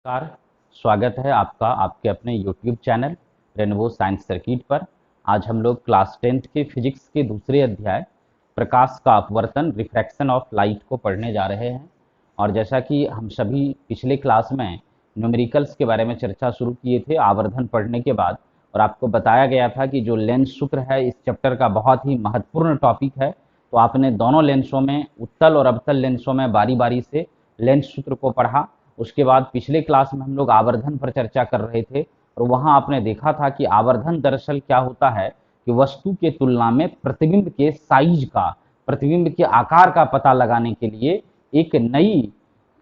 नमस्कार। स्वागत है आपका आपके अपने YouTube channel rainbow science circuit पर। आज हम लोग क्लास 10th के फिजिक्स के दूसरे अध्याय प्रकाश का अपवर्तन रिफ्रैक्शन ऑफ लाइट को पढ़ने जा रहे हैं। और जैसा कि हम सभी पिछले क्लास में न्यूमेरिकल्स के बारे में चर्चा शुरू किए थे आवर्धन पढ़ने के बाद, और आपको बताया गया था कि जो लेंस सूत्र है इस चैप्टर का बहुत ही महत्वपूर्ण टॉपिक है। तो आपने दोनों लेंसों में, उत्तल और अवतल लेंसों में बारी बारी से लेंस सूत्र को पढ़ा। उसके बाद पिछले क्लास में हम लोग आवर्धन पर चर्चा कर रहे थे और वहां आपने देखा था कि आवर्धन दरअसल क्या होता है कि वस्तु के तुलना में प्रतिबिंब के साइज का, प्रतिबिंब के आकार का पता लगाने के लिए एक नई,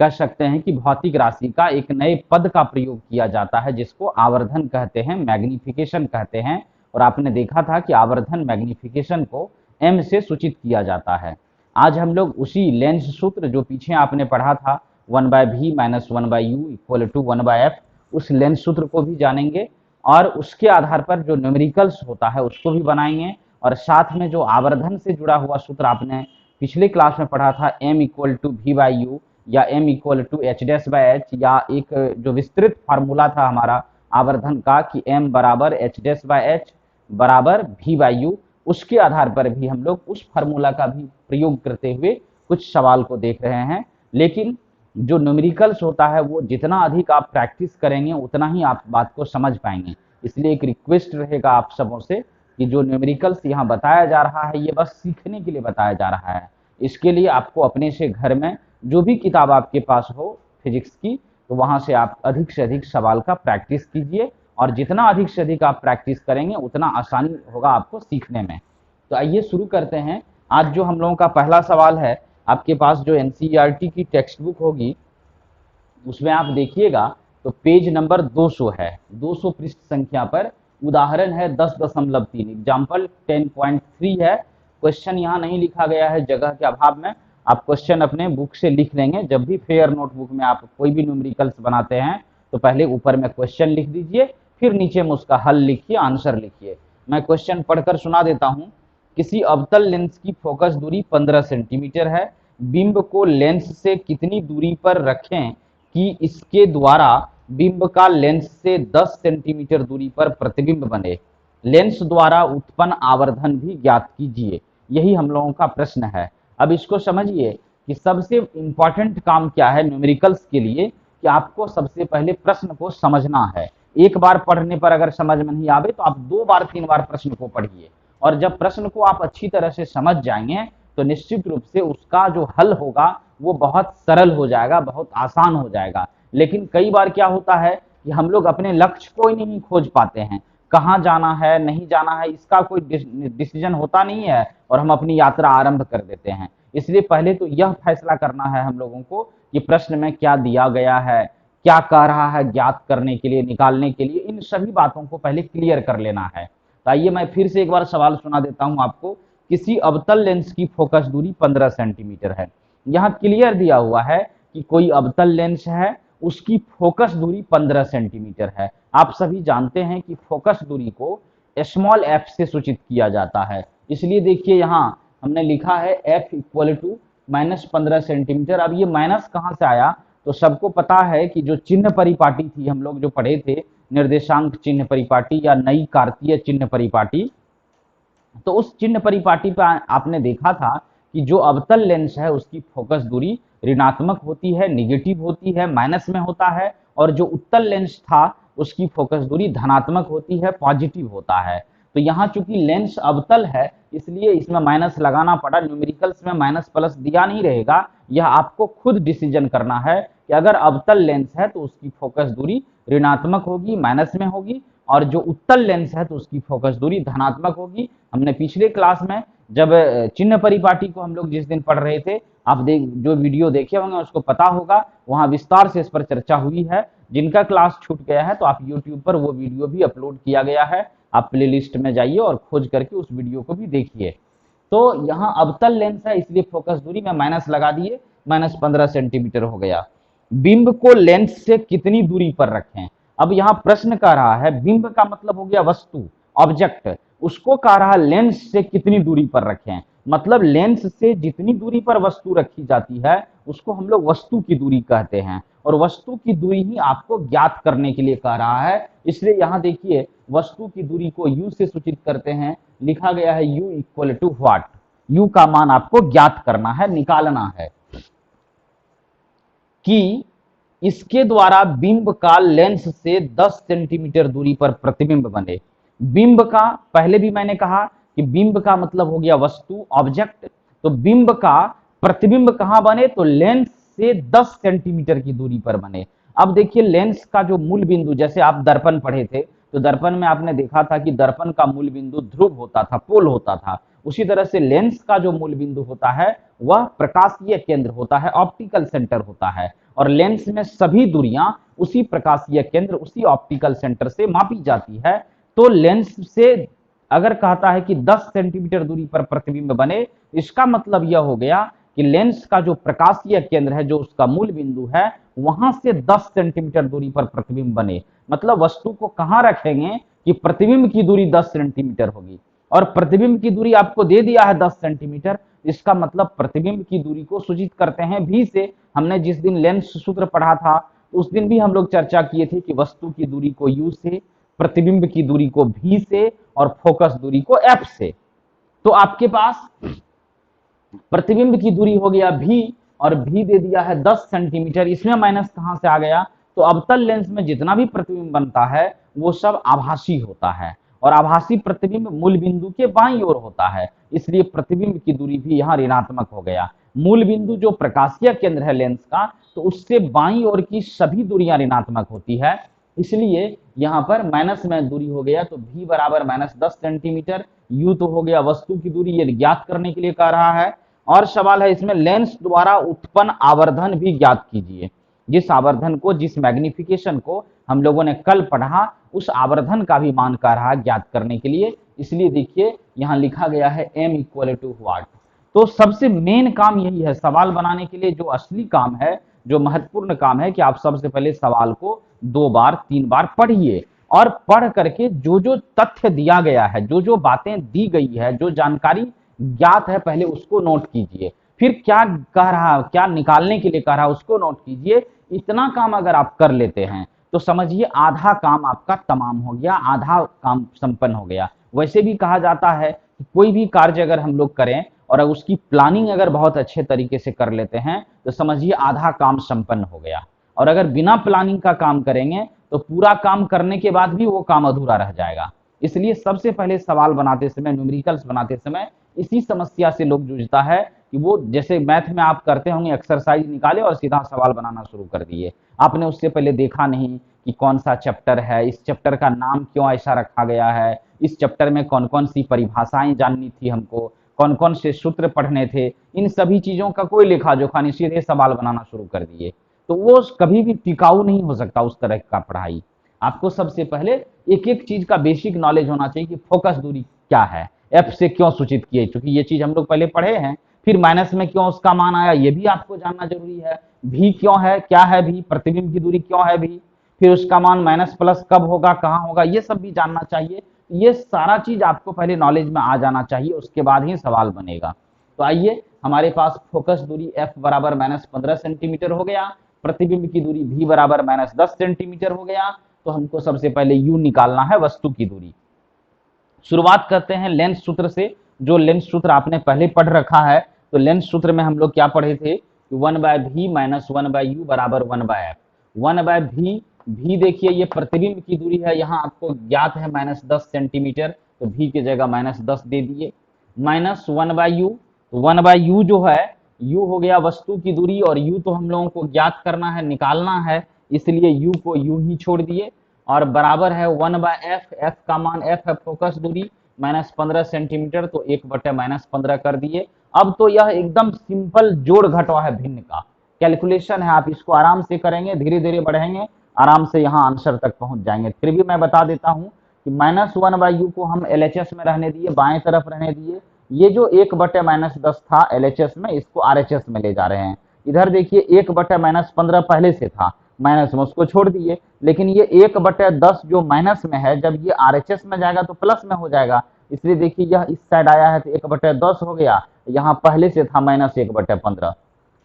कह सकते हैं कि भौतिक राशि का एक नए पद का प्रयोग किया जाता है जिसको आवर्धन कहते हैं, मैग्निफिकेशन कहते हैं। और आपने देखा था कि आवर्धन मैग्निफिकेशन को m से सूचित किया जाता है। आज हम लोग उसी लेंस सूत्र जो पीछे आपने पढ़ा था 1/v - 1/u = 1/f, उस लेंस सूत्र को भी जानेंगे और उसके आधार पर जो न्यूमेरिकल्स होता है उसको भी बनाएंगे। और साथ में जो आवर्धन से जुड़ा हुआ सूत्र आपने पिछले क्लास में पढ़ा था m = v/u या m = h'/h, या एक जो विस्तृत फार्मूला था हमारा आवर्धन का कि m = h'/h = v/u, उसके आधार पर भी हम लोग उस फार्मूला का भी प्रयोग करते हुए कुछ सवाल को देख रहे हैं। लेकिन जो न्यूमेरिकल्स होता है वो जितना अधिक आप प्रैक्टिस करेंगे उतना ही आप बात को समझ पाएंगे। इसलिए एक रिक्वेस्ट रहेगा आप सबों से कि जो न्यूमेरिकल्स यहाँ बताया जा रहा है ये बस सीखने के लिए बताया जा रहा है। इसके लिए आपको अपने से घर में जो भी किताब आपके पास हो फिजिक्स की, तो वहां से आप अधिक से अधिक सवाल का प्रैक्टिस कीजिए, और जितना अधिक से अधिक आप प्रैक्टिस करेंगे उतना आसानी होगा आपको सीखने में। तो आइए शुरू करते हैं। आज जो हम लोगों का पहला सवाल है, आपके पास जो एनसीईआरटी की टेक्स्ट बुक होगी उसमें आप देखिएगा तो पेज नंबर 200 है, 200 पृष्ठ संख्या पर उदाहरण है 10.3, एग्जाम्पल 10.3 है। क्वेश्चन यहाँ नहीं लिखा गया है जगह के अभाव में, आप क्वेश्चन अपने बुक से लिख लेंगे। जब भी फेयर नोटबुक में आप कोई भी न्यूमेरिकल्स बनाते हैं तो पहले ऊपर में क्वेश्चन लिख दीजिए, फिर नीचे में उसका हल लिखिए, आंसर लिखिए। मैं क्वेश्चन पढ़कर सुना देता हूँ। किसी अवतल लेंस की फोकस दूरी 15 सेंटीमीटर है। बिंब को लेंस से कितनी दूरी पर रखें कि इसके द्वारा बिंब का लेंस से 10 सेंटीमीटर दूरी पर प्रतिबिंब बने। लेंस द्वारा उत्पन्न आवर्धन भी ज्ञात कीजिए। यही हम लोगों का प्रश्न है। अब इसको समझिए कि सबसे इंपॉर्टेंट काम क्या है न्यूमेरिकल्स के लिए, कि आपको सबसे पहले प्रश्न को समझना है। एक बार पढ़ने पर अगर समझ में नहीं आवे तो आप 2 बार 3 बार प्रश्न को पढ़िए, और जब प्रश्न को आप अच्छी तरह से समझ जाएंगे तो निश्चित रूप से उसका जो हल होगा वो बहुत सरल हो जाएगा, बहुत आसान हो जाएगा। लेकिन कई बार क्या होता है कि हम लोग अपने लक्ष्य को ही नहीं खोज पाते हैं, कहाँ जाना है नहीं जाना है इसका कोई डिसीजन होता नहीं है, और हम अपनी यात्रा आरंभ कर देते हैं। इसलिए पहले तो यह फैसला करना है हम लोगों को कि प्रश्न में क्या दिया गया है, क्या कह रहा है, ज्ञात करने के लिए, निकालने के लिए, इन सभी बातों को पहले क्लियर कर लेना है। तो आइए मैं फिर से एक बार सवाल सुना देता हूं आपको। किसी अवतल लेंस की फोकस दूरी 15 सेंटीमीटर है। यहाँ क्लियर दिया हुआ है कि कोई अवतल लेंस है, उसकी फोकस दूरी 15 सेंटीमीटर है। आप सभी जानते हैं कि फोकस दूरी को स्मॉल f से सूचित किया जाता है। इसलिए देखिए यहाँ हमने लिखा है f = -15 सेंटीमीटर। अब ये माइनस कहाँ से आया, तो सबको पता है कि जो चिन्ह परिपाटी थी, हम लोग जो पढ़े थे निर्देशांक चिन्ह परिपाटी या नई कार्तीय चिन्ह परिपाटी, तो उस चिन्ह परिपाटी पर आपने देखा था कि जो अवतल लेंस है उसकी फोकस दूरी ऋणात्मक होती है, निगेटिव होती है, माइनस में होता है, और जो उत्तल लेंस था उसकी फोकस दूरी धनात्मक होती है, पॉजिटिव होता है। तो यहाँ चूंकि लेंस अवतल है इसलिए इसमें माइनस लगाना पड़ा। न्यूमेरिकल्स में माइनस प्लस दिया नहीं रहेगा, यह आपको खुद डिसीजन करना है कि अगर अवतल लेंस है तो उसकी फोकस दूरी ऋणात्मक होगी, माइनस में होगी, और जो उत्तल लेंस है तो उसकी फोकस दूरी धनात्मक होगी। हमने पिछले क्लास में जब चिन्ह परिपाटी को हम लोग जिस दिन पढ़ रहे थे, आप जो वीडियो देखे होंगे उसको पता होगा, वहां विस्तार से इस पर चर्चा हुई है। जिनका क्लास छूट गया है तो आप यूट्यूब पर वो वीडियो भी अपलोड किया गया है, आप प्लेलिस्ट में जाइए और खोज करके उस वीडियो को भी देखिए। तो यहाँ अवतल लेंस है इसलिए फोकस दूरी में माइनस लगा दिए, -15 सेंटीमीटर हो गया। बिंब को लेंस से कितनी दूरी पर रखें। अब यहाँ प्रश्न कह रहा है, बिंब का मतलब हो गया वस्तु, ऑब्जेक्ट, उसको कह रहा है लेंस से कितनी दूरी पर रखें। मतलब लेंस से जितनी दूरी पर वस्तु रखी जाती है उसको हम लोग वस्तु की दूरी कहते हैं, और वस्तु की दूरी ही आपको ज्ञात करने के लिए कह रहा है। इसलिए यहां देखिए वस्तु की दूरी को u से सूचित करते हैं, लिखा गया है u equal to what, u का मान आपको ज्ञात करना है, निकालना है कि इसके द्वारा बिंब का लेंस से 10 सेंटीमीटर दूरी पर प्रतिबिंब बने। बिंब का पहले भी मैंने कहा कि बिंब का मतलब हो गया वस्तु, ऑब्जेक्ट। तो बिंब का प्रतिबिंब कहां बने, तो लेंस से 10 सेंटीमीटर की दूरी पर बने। अब देखिए लेंस का जो मूल बिंदु, जैसे आप दर्पण पढ़े थे तो दर्पण में आपने देखा था कि दर्पण का मूल बिंदु ध्रुव होता था, पोल होता था। उसी तरह से लेंस का जो मूल बिंदु होता है वह प्रकाशीय केंद्र होता है, ऑप्टिकल सेंटर होता है। और लेंस में सभी दूरियां उसी प्रकाशीय केंद्र, उसी ऑप्टिकल सेंटर से मापी जाती है। तो लेंस से अगर कहता है कि 10 सेंटीमीटर दूरी पर प्रतिबिंब बने, इसका मतलब यह हो गया कि लेंस का जो प्रकाशीय केंद्र है, जो उसका मूल बिंदु है, वहां से 10 सेंटीमीटर दूरी पर प्रतिबिंब बने। मतलब वस्तु को कहां रखेंगे कि प्रतिबिंब की दूरी 10 सेंटीमीटर होगी, और प्रतिबिंब की दूरी आपको दे दिया है 10 सेंटीमीटर। इसका मतलब प्रतिबिंब की दूरी को सूचित करते हैं भी से। हमने जिस दिन लेंस सूत्र पढ़ा था तो उस दिन भी हम लोग चर्चा किए थे कि वस्तु की दूरी को u से, प्रतिबिंब की दूरी को v से और फोकस दूरी को f से। तो आपके पास प्रतिबिंब की दूरी हो गया v और v दे दिया है 10 सेंटीमीटर। इसमें माइनस कहां से आ गया, तो अवतल लेंस में जितना भी प्रतिबिंब बनता है वो सब आभासी होता है, और आभासी प्रतिबिंब मूल बिंदु के बाईं ओर होता है। इसलिए प्रतिबिंब की दूरी भी यहाँ ऋणात्मक हो गया। मूल बिंदु जो प्रकाशीय केंद्र है लेंस का, तो उससे बाईं ओर की सभी दूरियां ऋणात्मक होती है। इसलिए यहाँ पर माइनस में दूरी हो गया, तो v बराबर -10 सेंटीमीटर। u तो हो गया वस्तु की दूरी, ये ज्ञात करने के लिए कह रहा है। और सवाल है इसमें लेंस द्वारा उत्पन्न आवर्धन भी ज्ञात कीजिए। जिस आवर्धन को, जिस मैग्निफिकेशन को हम लोगों ने कल पढ़ा, उस आवर्धन का भी मान कर रहा है ज्ञात करने के लिए। इसलिए देखिए यहां लिखा गया है m इक्वल टू व्हाट। तो सबसे मेन काम यही है सवाल बनाने के लिए। जो असली काम है, जो महत्वपूर्ण काम है कि आप सबसे पहले सवाल को 2 बार 3 बार पढ़िए, और पढ़ करके जो जो तथ्य दिया गया है, जो जो बातें दी गई है, जो जानकारी ज्ञात है, पहले उसको नोट कीजिए। फिर क्या कह रहा, क्या निकालने के लिए कह रहा, उसको नोट कीजिए। इतना काम अगर आप कर लेते हैं तो समझिए आधा काम आपका तमाम हो गया, आधा काम संपन्न हो गया। वैसे भी कहा जाता है कि कोई भी कार्य अगर हम लोग करें और उसकी प्लानिंग अगर बहुत अच्छे तरीके से कर लेते हैं तो समझिए आधा काम संपन्न हो गया। और अगर बिना प्लानिंग का काम करेंगे तो पूरा काम करने के बाद भी वो काम अधूरा रह जाएगा। इसलिए सबसे पहले सवाल बनाते समय, न्यूमेरिकल्स बनाते समय इसी समस्या से लोग जूझता है कि वो जैसे मैथ में आप करते होंगे, एक्सरसाइज निकाले और सीधा सवाल बनाना शुरू कर दिए। आपने उससे पहले देखा नहीं कि कौन सा चैप्टर है, इस चैप्टर का नाम क्यों ऐसा रखा गया है, इस चैप्टर में कौन कौन सी परिभाषाएं जाननी थी हमको, कौन कौन से सूत्र पढ़ने थे, इन सभी चीजों का कोई लेखा जोखा नहीं, सीधे सवाल बनाना शुरू कर दिए। तो वो कभी भी टिकाऊ नहीं हो सकता उस तरह का पढ़ाई। आपको सबसे पहले एक एक चीज का बेसिक नॉलेज होना चाहिए कि फोकस दूरी क्या है, एफ से क्यों सूचित किए, क्योंकि ये चीज हम लोग पहले पढ़े हैं। फिर माइनस में क्यों उसका मान आया, ये भी आपको जानना जरूरी है। भी क्यों है, क्या है भी, प्रतिबिंब की दूरी क्यों है भी, फिर उसका मान माइनस प्लस कब होगा, कहाँ होगा, ये सब भी जानना चाहिए। ये सारा चीज आपको पहले नॉलेज में आ जाना चाहिए, उसके बाद ही सवाल बनेगा। तो आइए, हमारे पास फोकस दूरी f बराबर -15 सेंटीमीटर हो गया, प्रतिबिंब की दूरी v बराबर -10 सेंटीमीटर हो गया। तो हमको सबसे पहले u निकालना है, वस्तु की दूरी। शुरुआत करते हैं लेंस सूत्र से। जो लेंस सूत्र आपने पहले पढ़ रखा है, तो लेंस सूत्र में हम लोग क्या पढ़े थे, 1/v - 1/u बराबर 1/f। 1/v, v देखिए ये प्रतिबिंब की दूरी है, यहाँ आपको ज्ञात है -10 सेंटीमीटर, तो v की जगह -10 दे दिए। -1/u, तो 1/u जो है, u हो गया वस्तु की दूरी, और u तो हम लोगों को ज्ञात करना है, निकालना है, इसलिए u को u ही छोड़ दिए, और बराबर है 1/f। f का मान f है फोकस दूरी, -15 सेंटीमीटर, तो 1/-15 कर दिए। अब तो यह एकदम सिंपल जोड़ घटाव है, भिन्न का कैलकुलेशन है। आप इसको आराम से करेंगे, धीरे धीरे बढ़ेंगे, आराम से यहाँ आंसर तक पहुंच जाएंगे। फिर भी मैं बता देता हूँ कि -1/u को हम LHS में रहने दिए, बाएं तरफ रहने दिए। ये जो 1/-10 था LHS में, इसको RHS में ले जा रहे हैं। इधर देखिए 1/-15 पहले से था, माइनस में, उसको छोड़ दिए। लेकिन ये 1/10 जो माइनस में है, जब ये RHS में जाएगा तो प्लस में हो जाएगा। इसलिए देखिए यह इस साइड आया है तो 1/10 हो गया, यहाँ पहले से था -1/15।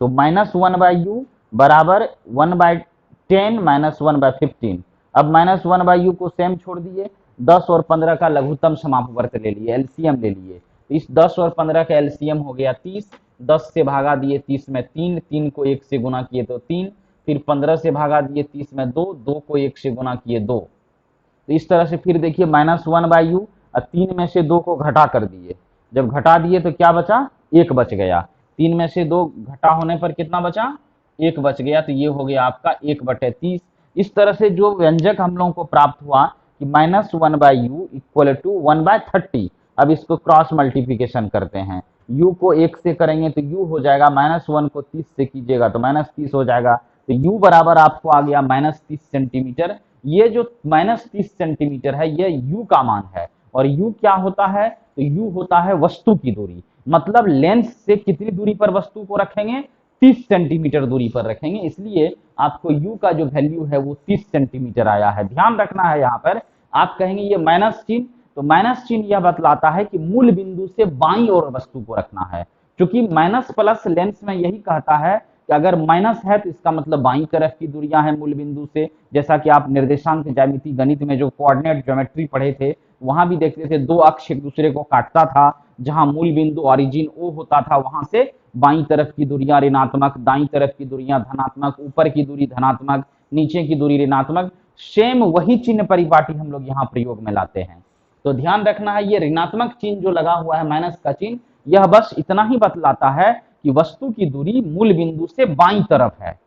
तो -1/u बराबर 1/, 10 -1/15। अब -1/u को सेम छोड़ दिए, 10 और 15 का लघुत्तम समापवर्त ले लिए, एलसीएम ले लिए। इस 10 और 15 का एलसीएम हो गया 30, 10 से भागा दिए 30 में 3, 3 को 1 से गुना किए तो 3, फिर 15 से भागा दिए 30 में 2, 2 को 1 से गुना किए 2। तो इस तरह से फिर देखिए -1/u, 3 में से 2 को घटा कर दिए, जब घटा दिए तो क्या बचा, 1 बच गया। 3 में से 2 घटा होने पर कितना बचा, 1 बच गया, तो ये हो गया आपका 1/30। इस तरह से जो व्यंजक हम लोगों को प्राप्त हुआ कि -1/u इक्वल टू 1/30। अब इसको क्रॉस मल्टीप्लीकेशन करते हैं, u को 1 से करेंगे तो u हो जाएगा, -1 को 30 से कीजिएगा तो -30 हो जाएगा, तो u बराबर आपको आ गया -30 सेंटीमीटर। ये जो -30 सेंटीमीटर है ये u का मान है, और u क्या होता है, तो u होता है वस्तु की दूरी, मतलब लेंस से कितनी दूरी पर वस्तु को रखेंगे, 30 सेंटीमीटर दूरी पर रखेंगे, इसलिए आपको u का जो वैल्यू है वो 30 सेंटीमीटर आया है। ध्यान रखना है, यहाँ पर आप कहेंगे ये माइनस चिन्ह, तो माइनस चिन्ह यह बतलाता है कि मूल बिंदु से बाईं ओर वस्तु को रखना है, क्योंकि माइनस प्लस लेंस में यही कहता है कि अगर माइनस है तो इसका मतलब बाईं तरफ की दूरियां हैं मूल बिंदु से। जैसा कि आप निर्देशांक ज्यामिति गणित में जो कोऑर्डिनेट ज्योमेट्री पढ़े थे वहां भी देखते थे, दो अक्ष एक दूसरे को काटता था, जहां मूल बिंदु ओरिजिन ओ होता था वहां से बाईं तरफ की दूरियां ऋणात्मक, दाईं तरफ की दूरियां धनात्मक, ऊपर की दूरी धनात्मक, नीचे की दूरी ऋणात्मक। सेम वही चिन्ह परिपाटी हम लोग यहाँ प्रयोग में लाते हैं। तो ध्यान रखना है, ये ऋणात्मक चिन्ह जो लगा हुआ है माइनस का चिन्ह, यह बस इतना ही बतलाता है कि वस्तु की दूरी मूल बिंदु से बाईं तरफ है,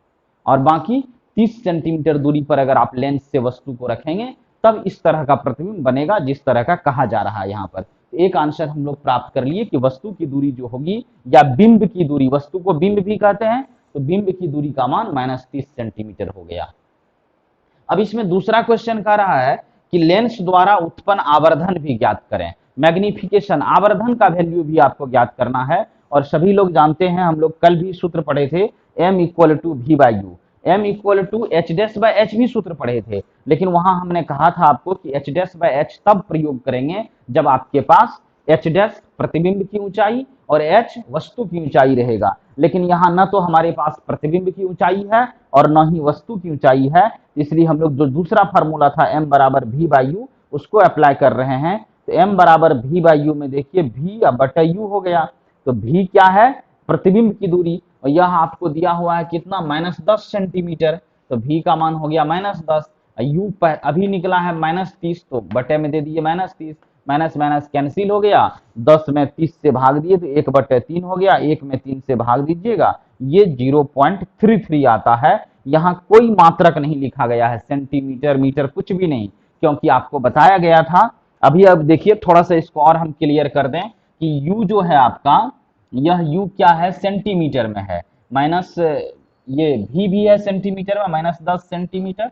और बाकी 30 सेंटीमीटर दूरी पर अगर आप लेंस से वस्तु को रखेंगे तब इस तरह का प्रतिबिंब बनेगा जिस तरह का कहा जा रहा है यहाँ पर। एक आंसर हम लोग प्राप्त कर लिए कि वस्तु की दूरी जो होगी, या बिंब की दूरी, वस्तु को बिंब भी कहते हैं, तो बिंब की दूरी का मान -30 सेंटीमीटर हो गया। अब इसमें दूसरा क्वेश्चन कह रहा है कि लेंस द्वारा उत्पन्न आवर्धन भी ज्ञात करें, मैग्निफिकेशन, आवर्धन का वैल्यू भी आपको ज्ञात करना है। और सभी लोग जानते हैं, हम लोग कल भी सूत्र पढ़े थे, m equal to v/u, m equal to h'/h भी सूत्र पढ़े थे, लेकिन वहां हमने कहा था आपको कि h'/h तब प्रयोग करेंगे जब आपके पास h' प्रतिबिंब की ऊंचाई और h वस्तु की ऊंचाई रहेगा। लेकिन यहाँ न तो हमारे पास प्रतिबिंब की ऊंचाई है और न ही वस्तु की ऊंचाई है, इसलिए हम लोग जो दूसरा फार्मूला था m बराबर v/u उसको अप्लाई कर रहे हैं। तो m बराबर v/u में देखिए v/u हो गया, तो v क्या है, प्रतिबिंब की दूरी, और यह आपको दिया हुआ है कितना, -10 सेंटीमीटर, तो v का मान हो गया -10, u अभी निकला है -30, तो बटे में दे दिए -30, माइनस माइनस कैंसिल हो गया, 10 में 30 से भाग दिए तो 1/3 हो गया, 1 में 3 से भाग दीजिएगा, ये 0.33 आता है। यहाँ कोई मात्रक नहीं लिखा गया है, सेंटीमीटर मीटर कुछ भी नहीं, क्योंकि आपको बताया गया था। अभी अब देखिए थोड़ा सा इसको और हम क्लियर कर दें कि u जो है आपका, यह u क्या है, सेंटीमीटर में है, माइनस ये v भी है सेंटीमीटर में -10 सेंटीमीटर,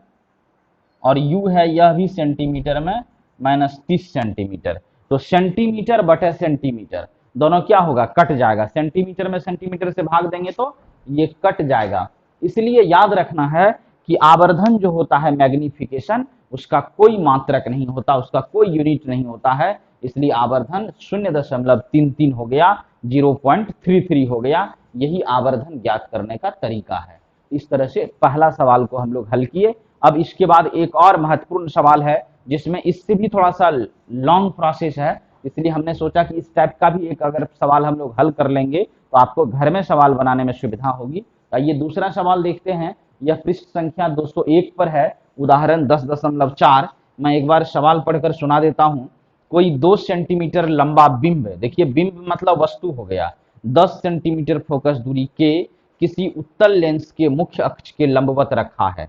और u है यह भी सेंटीमीटर में -30 सेंटीमीटर। तो सेंटीमीटर बटे सेंटीमीटर दोनों क्या होगा, कट जाएगा, सेंटीमीटर में सेंटीमीटर से भाग देंगे तो ये कट जाएगा। इसलिए याद रखना है कि आवर्धन जो होता है मैग्निफिकेशन, उसका कोई मात्रक नहीं होता, उसका कोई यूनिट नहीं होता है, इसलिए आवर्धन 0.33 हो गया, 0.33 हो गया। यही आवर्धन ज्ञात करने का तरीका है। इस तरह से पहला सवाल को हम लोग हल किए। अब इसके बाद एक और महत्वपूर्ण सवाल है जिसमें इससे भी थोड़ा सा लॉन्ग प्रोसेस है, इसलिए हमने सोचा कि इस टाइप का भी एक अगर सवाल हम लोग हल कर लेंगे तो आपको घर में सवाल बनाने में सुविधा होगी। आइए दूसरा सवाल देखते हैं। यह पृष्ठ संख्या 201 पर है, उदाहरण 10.4। मैं एक बार सवाल पढ़कर सुना देता हूं। कोई 2 सेंटीमीटर लंबा बिंब, देखिए बिंब मतलब वस्तु हो गया, 10 सेंटीमीटर फोकस दूरी के किसी उत्तल लेंस के मुख्य अक्ष के लंबवत रखा है।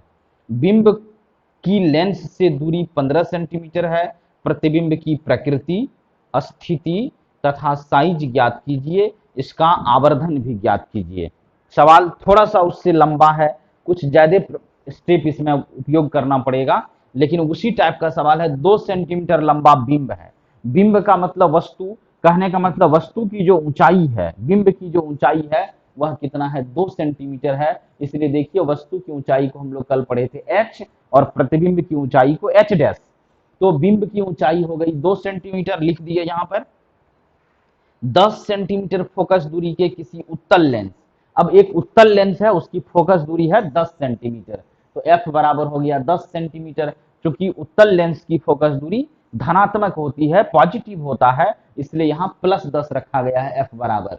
बिंब की लेंस से दूरी 15 सेंटीमीटर है। प्रतिबिंब की प्रकृति, स्थिति तथा साइज ज्ञात कीजिए, इसका आवर्धन भी ज्ञात कीजिए। सवाल थोड़ा सा उससे लंबा है, कुछ ज्यादा स्टेप इसमें उपयोग करना पड़ेगा, लेकिन उसी टाइप का सवाल है। 2 सेंटीमीटर लंबा बिंब है, बिंब का मतलब वस्तु, कहने का मतलब वस्तु की जो ऊंचाई है, बिंब की जो ऊंचाई है वह कितना है, 2 सेंटीमीटर है। इसलिए देखिए वस्तु की ऊंचाई को हम लोग कल पढ़े थे h, और प्रतिबिंब की ऊंचाई को h'। तो बिंब की ऊंचाई हो गई 2 सेंटीमीटर, लिख दिए यहां पर। 10 सेंटीमीटर फोकस दूरी के किसी उत्तल लेंस, अब एक उत्तल लेंस है उसकी फोकस दूरी है 10 सेंटीमीटर, तो f बराबर हो गया 10 सेंटीमीटर। क्योंकि उत्तल लेंस की फोकस दूरी धनात्मक होती है, पॉजिटिव होता है, इसलिए यहाँ +10 रखा गया है। f बराबर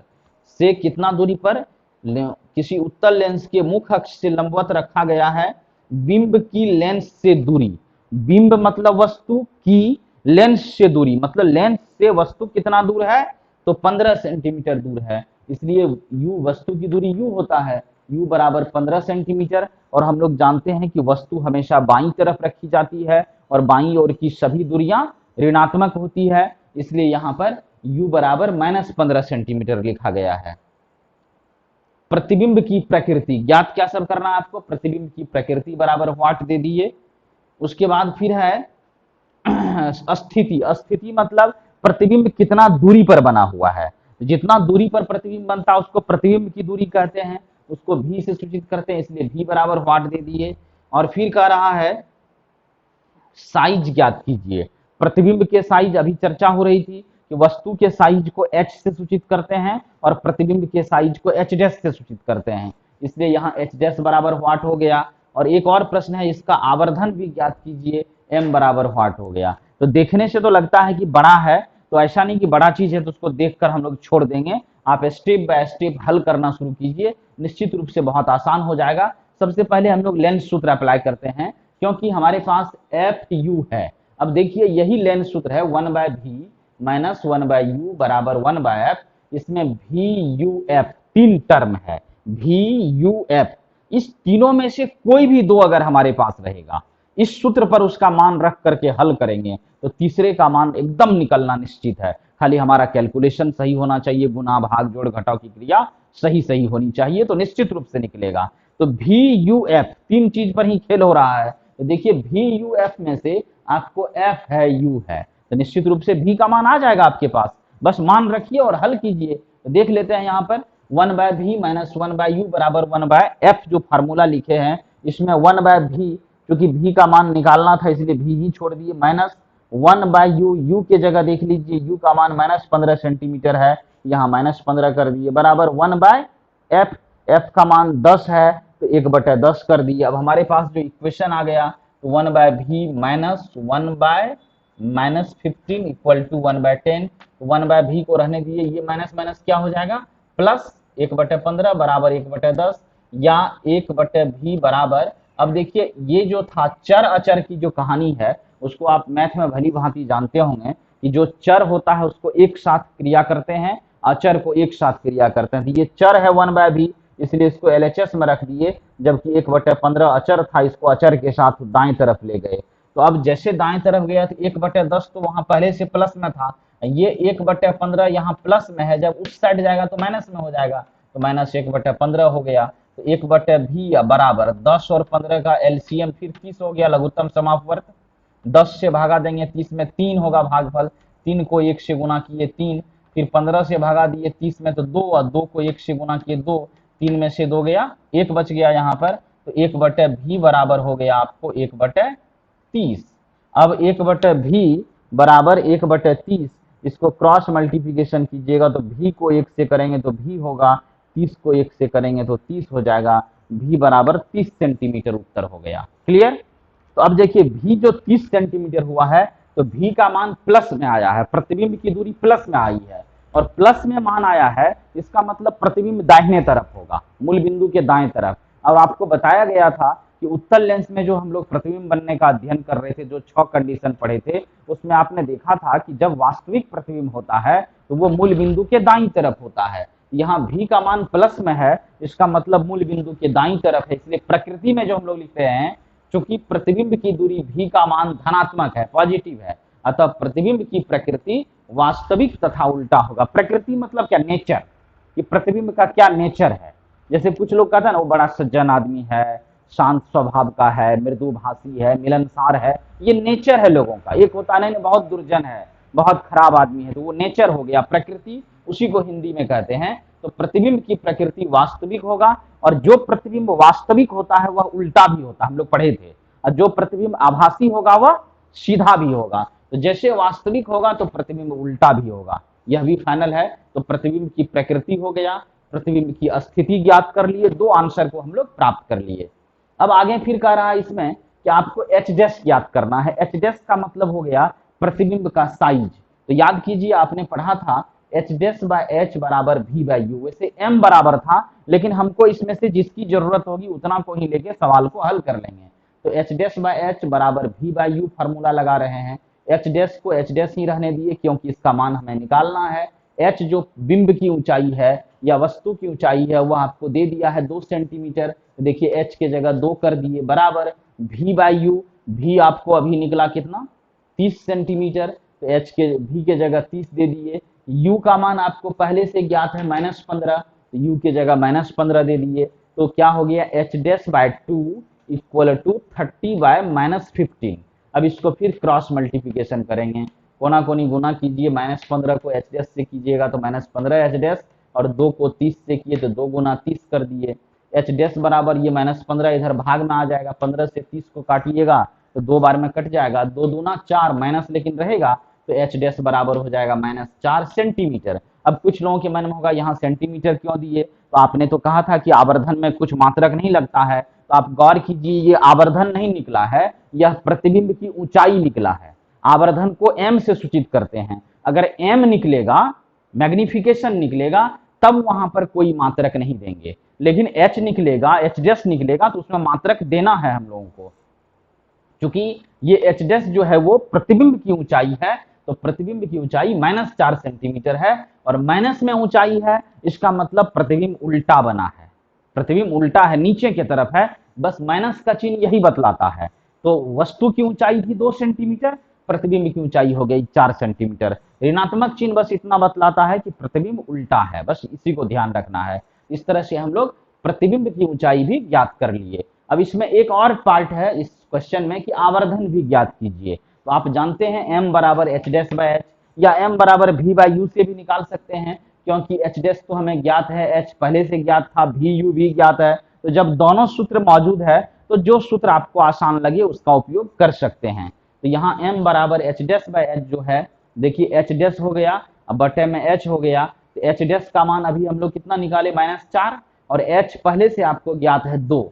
से कितना दूरी पर, किसी उत्तल लेंस के मुख्य अक्ष से लंबवत रखा गया है बिंब की लेंस से दूरी। बिंब मतलब वस्तु की, लेंस से दूरी मतलब लेंस से वस्तु कितना दूर है, तो 15 सेंटीमीटर दूर है। इसलिए u वस्तु की दूरी u होता है, u बराबर 15 सेंटीमीटर। और हम लोग जानते हैं कि वस्तु हमेशा बाईं तरफ रखी जाती है और बाईं ओर की सभी दूरियां ऋणात्मक होती है, इसलिए यहाँ पर u बराबर -15 सेंटीमीटर लिखा गया है। प्रतिबिंब की प्रकृति ज्ञात क्या सब करना है आपको, प्रतिबिंब की प्रकृति बराबर व्हाट दे दिए। उसके बाद फिर है स्थिति। स्थिति मतलब प्रतिबिंब कितना दूरी पर बना हुआ है, जितना दूरी पर प्रतिबिंब बनता है उसको प्रतिबिंब की दूरी कहते हैं, उसको v से सूचित करते हैं, इसलिए v बराबर व्हाट दे दिए। और फिर कह रहा है साइज ज्ञात कीजिए। प्रतिबिंब के साइज, अभी चर्चा हो रही थी कि वस्तु के साइज को h से सूचित करते हैं और प्रतिबिंब के साइज को h डैश से सूचित करते हैं, इसलिए यहाँ h डैश बराबर व्हाट हो गया। और एक और प्रश्न है, इसका आवर्धन भी ज्ञात कीजिए, m बराबर व्हाट हो गया। तो देखने से तो लगता है कि बड़ा है, तो ऐसा नहीं कि बड़ा चीज है तो उसको देखकर हम लोग छोड़ देंगे, आप स्टेप बाय स्टेप हल करना शुरू कीजिए, निश्चित रूप से बहुत आसान हो जाएगा। सबसे पहले हम लोग लेंस सूत्र अप्लाई करते हैं, क्योंकि हमारे पास एफ यू है। अब देखिए यही लेंस सूत्र है 1/v माइनस 1/u बराबर 1/f। इसमें v u f तीन टर्म है, v u f, इस तीनों में से कोई भी दो अगर हमारे पास रहेगा, इस सूत्र पर उसका मान रख करके हल करेंगे तो तीसरे का मान एकदम निकलना निश्चित है। खाली हमारा कैलकुलेशन सही होना चाहिए, गुना भाग जोड़ घटाव की क्रिया सही होनी चाहिए, तो निश्चित रूप से निकलेगा। तो v u f तीन चीज पर ही खेल हो रहा है। तो देखिए v u f में से आपको f है u है, तो निश्चित रूप से v का मान आ जाएगा आपके पास, बस मान रखिए और हल कीजिए। तो देख लेते हैं यहाँ पर 1/v माइनस 1/u बराबर 1/f, जो फार्मूला लिखे हैं इसमें 1/v, क्योंकि v का मान निकालना था इसलिए v ही छोड़ दिए, माइनस 1/u, u के जगह देख लीजिए u का मान -15 सेंटीमीटर है, यहाँ -15 कर दिए, बराबर 1/f, f का मान 10 है तो 1/10 कर दिए। अब हमारे पास जो इक्वेशन आ गया तो 1/v minus 1/-15 equal to 1/10। 1/v को रहने दिए, ये माइनस माइनस क्या हो जाएगा, प्लस 1/15 बराबर 1/10 या 1/v बराबर। अब देखिए ये जो था चर अचर की जो कहानी है उसको आप मैथ में भली भांति जानते होंगे कि जो चर होता है उसको एक साथ क्रिया करते हैं, अचर को एक साथ क्रिया करते हैं। तो ये चर है 1/v, इसलिए इसको LHS में रख दिए, जबकि 1/15 अचर था, इसको अचर के साथ दाएं तरफ ले गए। तो अब जैसे दाएं तरफ गया तो 1/10 तो वहां पहले से प्लस में था, ये 1/15 यहाँ प्लस में है, जब उस साइड जाएगा तो माइनस में हो जाएगा, तो माइनस 1/15 हो गया। तो 1/v बराबर 10 और 15 का LCM फिर 30 हो गया, लघुत्तम समापवर्त 10 से भागा देंगे 30 में 3 होगा भागफल, 3 को 1 से गुना किए 3, फिर 15 से भागा दिए 30 में तो 2, और 2 को 1 से गुना किए 2, 3 में से 2 गया, 1 बच गया यहाँ पर, तो 1/v बराबर हो गया आपको 1/30। अब 1/v बराबर 1/30, इसको क्रॉस मल्टीप्लिकेशन कीजिएगा तो v को 1 से करेंगे तो v होगा, 30 को 1 से करेंगे तो 30 हो जाएगा, v बराबर 30 सेंटीमीटर उत्तर हो गया। क्लियर। तो अब देखिए v जो 30 सेंटीमीटर हुआ है तो v का मान प्लस में आया है, प्रतिबिंब की दूरी प्लस में आई है, और प्लस में मान आया है इसका मतलब प्रतिबिंब दाहिने तरफ होगा, मूल बिंदु के दाएं तरफ। अब आपको बताया गया था कि उत्तल लेंस में जो हम लोग प्रतिबिंब बनने का अध्ययन कर रहे थे, जो 6 कंडीशन पढ़े थे, उसमें आपने देखा था कि जब वास्तविक प्रतिबिंब होता है तो वो मूल बिंदु के दाईं तरफ होता है। यहाँ v का मान प्लस में है, इसका मतलब मूल बिंदु के दाईं तरफ है, इसलिए प्रकृति में जो हम लोग लिखते हैं, चूंकि प्रतिबिंब की दूरी v का मान धनात्मक है, पॉजिटिव है, अतः प्रतिबिंब की प्रकृति वास्तविक तथा उल्टा होगा। प्रकृति मतलब क्या, नेचर, कि प्रतिबिंब का क्या नेचर है। जैसे कुछ लोग कहते हैं ना वो बड़ा सज्जन आदमी है, शांत स्वभाव का है, मृदुभाषी है, मिलनसार है, ये नेचर है लोगों का। एक होता नहीं बहुत दुर्जन है, बहुत खराब आदमी है, तो वो नेचर हो गया, प्रकृति उसी को हिंदी में कहते हैं। तो प्रतिबिंब की प्रकृति वास्तविक होगा, और जो प्रतिबिंब वास्तविक होता है वह उल्टा भी होता है, हम लोग पढ़े थे, और जो प्रतिबिंब आभासी होगा वह सीधा भी होगा। तो जैसे वास्तविक होगा तो प्रतिबिंब उल्टा भी होगा, यह भी फाइनल है। तो प्रतिबिंब की प्रकृति हो गया, प्रतिबिंब की स्थिति ज्ञात कर लिए, 2 आंसर को हम लोग प्राप्त कर लिए। अब आगे फिर कह रहा है इसमें कि आपको एच डैश याद करना है। एच डैश का मतलब हो गया प्रतिबिंब का साइज। तो याद कीजिए आपने पढ़ा था एच डैश बाय एच बराबर वी बाई यू। वैसे एम बराबर था, लेकिन हमको इसमें से जिसकी जरूरत होगी उतना को ही लेके सवाल को हल कर लेंगे। तो एच डैश बाय एच बराबर वी बाई यू फार्मूला लगा रहे हैं। एच डैश को एच डैश ही रहने दिए क्योंकि इसका मान हमें निकालना है। एच जो बिंब की ऊंचाई है या वस्तु की ऊंचाई है वह आपको दे दिया है 2 सेंटीमीटर। तो देखिए एच के जगह 2 कर दिए बराबर वी बाई यू। वी आपको अभी निकला कितना 30 सेंटीमीटर। तो एच के वी के जगह 30 दे दिए। यू का मान आपको पहले से ज्ञात है -15, तो यू के जगह -15 दे दिए। तो क्या हो गया h dash by 2 equal to 30 by -15। अब इसको फिर क्रॉस मल्टीप्लिकेशन करेंगे, कोना कोनी गुना कीजिए। -15 को एच डैश से कीजिएगा तो -15 एच डैश, और 2 को 30 से किए तो 2 गुना 30 कर दिए। एच डैश बराबर ये -15 इधर भाग में आ जाएगा, 15 से 30 को काटिएगा तो 2 बार में कट जाएगा, 2 दूना 4 माइनस लेकिन रहेगा, तो एच डैश बराबर हो जाएगा -4 सेंटीमीटर। अब कुछ लोगों के मन में होगा यहाँ सेंटीमीटर क्यों दिए, तो आपने तो कहा था कि आवर्धन में कुछ मात्रक नहीं लगता है। तो आप गौर कीजिए ये आवर्धन नहीं निकला है, यह प्रतिबिंब की ऊंचाई निकला है। आवर्धन को एम से सूचित करते हैं। अगर एम निकलेगा, मैग्निफिकेशन निकलेगा, तब वहां पर कोई मात्रक नहीं देंगे। लेकिन एच निकलेगा, एच डैश निकलेगा तो उसमें मात्रक देना है हम लोगों को। क्योंकि ये एच डैश जो है वो प्रतिबिंब की ऊंचाई है, तो प्रतिबिंब की ऊंचाई -4 सेंटीमीटर है, और माइनस में ऊंचाई है, इसका मतलब प्रतिबिंब उल्टा बना है। प्रतिबिंब उल्टा है, नीचे की तरफ है, बस माइनस का चिन्ह यही बतलाता है। तो वस्तु की ऊंचाई थी 2 सेंटीमीटर, प्रतिबिंब की ऊंचाई हो गई 4 सेंटीमीटर। ऋणात्मक चिन्ह बस इतना बतलाता है कि प्रतिबिंब उल्टा है, बस इसी को ध्यान रखना है। इस तरह से हम लोग प्रतिबिंब की ऊंचाई भी ज्ञात कर लिए। अब इसमें एक और पार्ट है इस क्वेश्चन में कि आवर्धन भी ज्ञात कीजिए। तो आप जानते हैं m बराबर एच डैश बाय एच, या m बराबर v बाई यू से भी निकाल सकते हैं, क्योंकि एच डैश तो हमें ज्ञात है, h पहले से ज्ञात था, भी यू भी ज्ञात है। तो जब दोनों सूत्र मौजूद है तो जो सूत्र आपको आसान लगे उसका उपयोग कर सकते हैं। तो यहाँ m बराबर एच डैश बाय एच जो है, देखिए एच डैश हो गया, अब बटे में h हो गया। तो एच डैश का मान अभी हम लोग कितना निकाले -4, और h पहले से आपको ज्ञात है 2,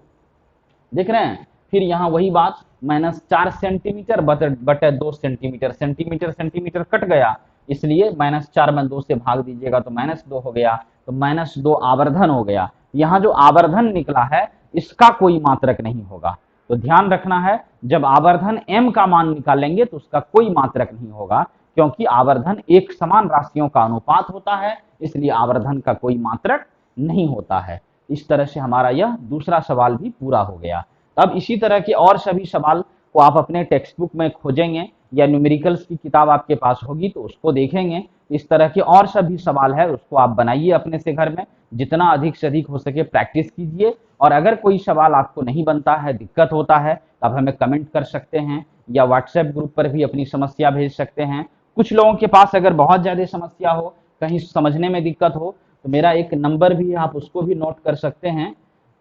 देख रहे हैं। फिर यहाँ वही बात -4 सेंटीमीटर बटे 2 सेंटीमीटर, सेंटीमीटर सेंटीमीटर कट गया, इसलिए -4 में 2 से भाग दीजिएगा तो -2 हो गया। तो -2 आवर्धन हो गया। यहाँ जो आवर्धन निकला है इसका कोई मात्रक नहीं होगा। तो ध्यान रखना है, जब आवर्धन m का मान निकालेंगे तो उसका कोई मात्रक नहीं होगा, क्योंकि आवर्धन एक समान राशियों का अनुपात होता है, इसलिए आवर्धन का कोई मात्रक नहीं होता है। इस तरह से हमारा यह दूसरा सवाल भी पूरा हो गया। अब इसी तरह के और सभी सवाल को आप अपने टेक्स्ट बुक में खोजेंगे, या न्यूमेरिकल्स की किताब आपके पास होगी तो उसको देखेंगे। इस तरह के और सभी सवाल है उसको आप बनाइए अपने से घर में, जितना अधिक से अधिक हो सके प्रैक्टिस कीजिए। और अगर कोई सवाल आपको नहीं बनता है, दिक्कत होता है, तो आप हमें कमेंट कर सकते हैं, या व्हाट्सएप ग्रुप पर भी अपनी समस्या भेज सकते हैं। कुछ लोगों के पास अगर बहुत ज़्यादा समस्या हो, कहीं समझने में दिक्कत हो, तो मेरा एक नंबर भी है, आप उसको भी नोट कर सकते हैं,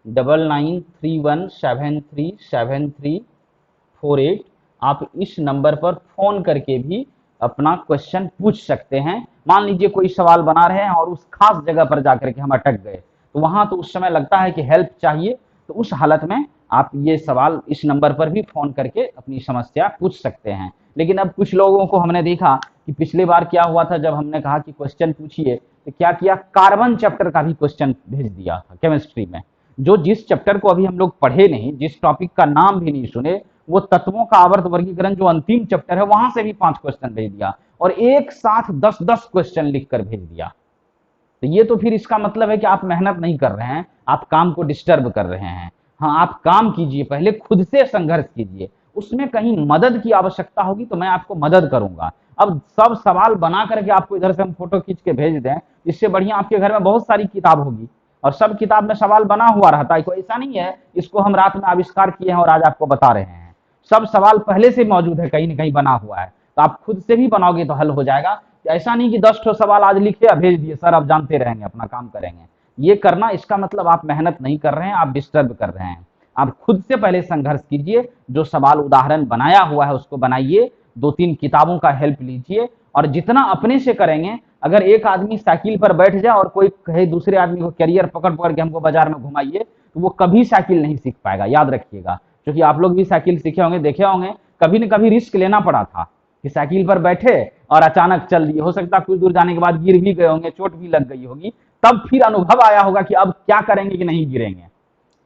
9931737348। आप इस नंबर पर फोन करके भी अपना क्वेश्चन पूछ सकते हैं। मान लीजिए कोई सवाल बना रहे हैं और उस खास जगह पर जाकर के हम अटक गए, तो वहां तो उस समय लगता है कि हेल्प चाहिए, तो उस हालत में आप ये सवाल इस नंबर पर भी फोन करके अपनी समस्या पूछ सकते हैं। लेकिन अब कुछ लोगों को हमने देखा कि पिछली बार क्या हुआ था, जब हमने कहा कि क्वेश्चन पूछिए, तो क्या किया, कार्बन चैप्टर का भी क्वेश्चन भेज दिया था केमिस्ट्री में। जो जिस चैप्टर को अभी हम लोग पढ़े नहीं, जिस टॉपिक का नाम भी नहीं सुने, वो तत्वों का आवर्त वर्गीकरण जो अंतिम चैप्टर है वहां से भी 5 क्वेश्चन भेज दिया, और एक साथ 10-10 क्वेश्चन लिखकर भेज दिया। तो ये तो फिर इसका मतलब है कि आप मेहनत नहीं कर रहे हैं, आप काम को डिस्टर्ब कर रहे हैं। हाँ, आप काम कीजिए, पहले खुद से संघर्ष कीजिए, उसमें कहीं मदद की आवश्यकता होगी तो मैं आपको मदद करूंगा। अब सब सवाल बना करके आपको इधर से हम फोटो खींच के भेज दें, इससे बढ़िया आपके घर में बहुत सारी किताब होगी और सब किताब में सवाल बना हुआ रहता है। कोई ऐसा नहीं है इसको हम रात में आविष्कार किए हैं और आज आपको बता रहे हैं, सब सवाल पहले से मौजूद है, कहीं ना कहीं बना हुआ है। तो आप खुद से भी बनाओगे तो हल हो जाएगा। ऐसा नहीं कि 10 ठो सवाल आज लिखे या भेज दिए, सर आप जानते रहेंगे अपना काम करेंगे, ये करना इसका मतलब आप मेहनत नहीं कर रहे हैं, आप डिस्टर्ब कर रहे हैं। आप खुद से पहले संघर्ष कीजिए, जो सवाल उदाहरण बनाया हुआ है उसको बनाइए, 2-3 किताबों का हेल्प लीजिए, और जितना अपने से करेंगे, अगर एक आदमी साइकिल पर बैठ जाए और कोई कहे दूसरे आदमी को कैरियर पकड़ पकड़ के हमको बाजार में घुमाइए, तो वो कभी साइकिल नहीं सीख पाएगा, याद रखिएगा। क्योंकि आप लोग भी साइकिल सीखे होंगे, देखे होंगे, कभी न कभी रिस्क लेना पड़ा था कि साइकिल पर बैठे और अचानक चल दिए, हो सकता है कुछ दूर जाने के बाद गिर भी गए होंगे, चोट भी लग गई होगी, तब फिर अनुभव आया होगा कि अब क्या करेंगे कि नहीं गिरेंगे।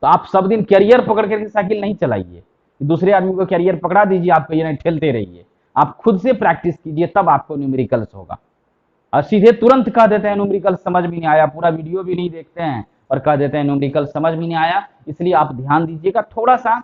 तो आप सब दिन कैरियर पकड़ करके साइकिल नहीं चलाइए, दूसरे आदमी को कैरियर पकड़ा दीजिए, आप कहिए नहीं, ठेलते रहिए। आप खुद से प्रैक्टिस कीजिए, तब आपको न्यूमेरिकल्स होगा। और सीधे तुरंत कह देते हैं न्यूमेरिकल समझ में नहीं आया, पूरा वीडियो भी नहीं देखते हैं और कह देते हैं न्यूमेरिकल समझ में नहीं आया। इसलिए आप ध्यान दीजिएगा, थोड़ा सा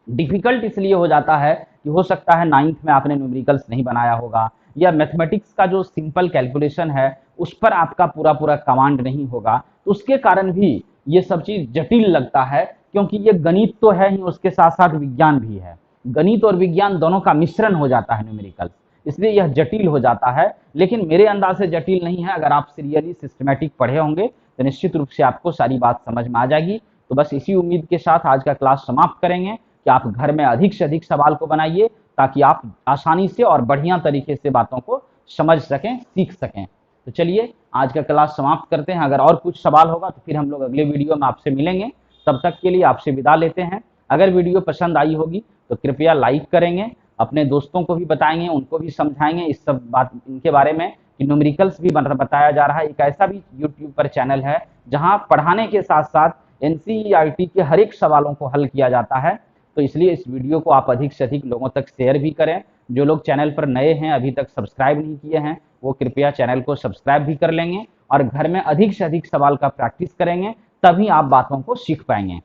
डिफिकल्ट इसलिए हो जाता है कि हो सकता है 9th में आपने न्यूमेरिकल्स नहीं बनाया होगा, या मैथमेटिक्स का जो सिंपल कैलकुलेशन है उस पर आपका पूरा पूरा कमांड नहीं होगा, तो उसके कारण भी ये सब चीज जटिल लगता है। क्योंकि ये गणित तो है ही, उसके साथ साथ विज्ञान भी है, गणित और विज्ञान दोनों का मिश्रण हो जाता है न्यूमेरिकल्स, इसलिए यह जटिल हो जाता है। लेकिन मेरे अंदाज से जटिल नहीं है, अगर आप सीरियली सिस्टमैटिक पढ़े होंगे तो निश्चित रूप से आपको सारी बात समझ में आ जाएगी। तो बस इसी उम्मीद के साथ आज का क्लास समाप्त करेंगे कि आप घर में अधिक से अधिक सवाल को बनाइए, ताकि आप आसानी से और बढ़िया तरीके से बातों को समझ सकें, सीख सकें। तो चलिए आज का क्लास समाप्त करते हैं। अगर और कुछ सवाल होगा तो फिर हम लोग अगले वीडियो में आपसे मिलेंगे। तब तक के लिए आपसे विदा लेते हैं। अगर वीडियो पसंद आई होगी तो कृपया लाइक करेंगे, अपने दोस्तों को भी बताएंगे, उनको भी समझाएंगे इस सब बात इनके बारे में कि न्यूमेरिकल्स भी बताया जा रहा है। एक ऐसा भी यूट्यूब पर चैनल है जहां पढ़ाने के साथ साथ एनसीईआरटी के हर एक सवालों को हल किया जाता है। तो इसलिए इस वीडियो को आप अधिक से अधिक लोगों तक शेयर भी करें। जो लोग चैनल पर नए हैं, अभी तक सब्सक्राइब नहीं किए हैं, वो कृपया चैनल को सब्सक्राइब भी कर लेंगे और घर में अधिक से अधिक सवाल का प्रैक्टिस करेंगे, तभी आप बातों को सीख पाएंगे।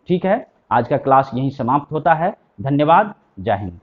ठीक है, आज का क्लास यहीं समाप्त होता है। धन्यवाद, जय हिंद।